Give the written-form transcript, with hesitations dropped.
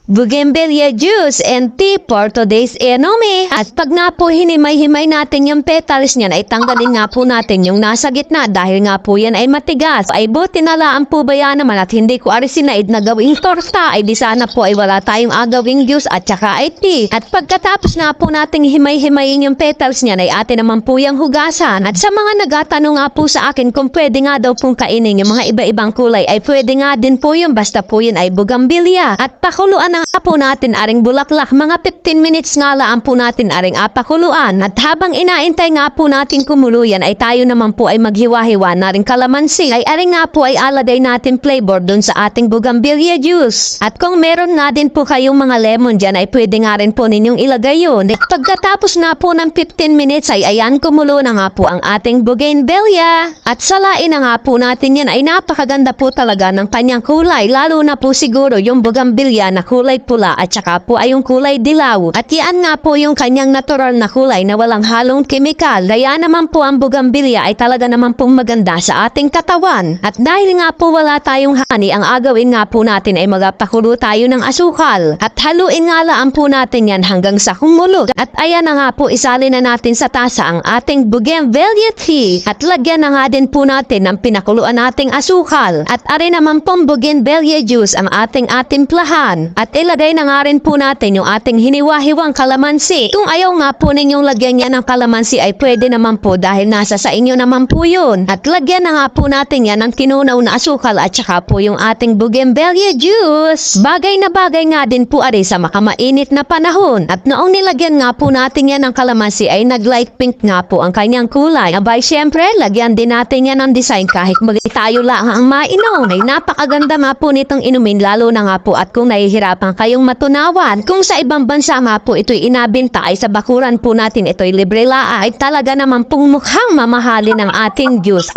bougainvillea juice and tea for today's inumin. At pag nga po hinimay-himay natin yung petals niyan ay tanggalin nga po natin yung nasa gitna dahil nga po yan ay matigas. Ay buti na laan po ba yan naman at hindi ko arisinaid na gawing torta ay di sana po ay wala tayong agawing juice at saka ay tea. At pagkatapos nga po nating himay-himayin yung petals niyan ay atin naman po yung hugasan. At sa mga nagatanong nga po sa akin kung pwede nga daw pong kainin yung mga iba-ibang kulay ay pwede nga din po yun basta po yun ay bougainvillea. At pakuluan na nga po natin aring bulaklak mga 15 minutes nga laan po natin aring apakuluan. At habang inaintay nga po natin kumuluyan ay tayo naman po ay maghiwa-hiwa na ring kalamansi ay aring nga po ay aladay natin flavor dun sa ating bougainvillea juice. At kung meron nga din po kayong mga lemon dyan ay pwede nga rin po ninyong ilagay yun. At pagkatapos nga po ng 15 minutes ay ayan kumulo na nga po ang ating bougainvillea. At salain na nga po natin yan ay napakaganda po talaga ng kanyang kulay lalo na po siguro yung bougainvillea na kulay pula at saka po ay yung kulay dilaw. At yan nga po yung kanyang natural na kulay na walang halong kemikal. Kaya naman po ang bougainvillea ay talaga naman pong maganda sa ating katawan. At dahil nga po wala tayong honey, ang agawin nga po natin ay magpakulo tayo ng asukal. At haluin nga laan po natin yan hanggang sa humulog. At ayan na nga po isalin na natin sa tasa ang ating bougainvillea tea. At lagyan na nga din po natin ng pinakuluan nating asukal. At ari naman pong bougainvillea juice ang ating atimplahan. At ilagay na nga rin po natin yung ating hiniwa-hiwang kalamansi. Kung ayaw nga po ninyong lagyan yan ng kalamansi ay pwede naman po dahil nasa sa inyo naman po yun. At lagyan na nga po natin yan ng kinunaw na asukal at saka po yung ating bougainvillea juice. Bagay na bagay nga din po ari sa makamainit na panahon. At noong nilagyan nga po natin yan ng kalamansi ay nag-light pink nga po ang kanyang kulay. Abay syempre, lagyan din natin yan ng design kahit tayo lang ang mainom. Ay napakaganda nga po nitong inumin lalo na nga po at kung nahihirapan kayong matunawan. Kung sa ibang bansa nga po ito'y inabinta ay sa bakuran po natin ito'y libre la ay talaga naman pong mukhang mamahalin ang ating juice.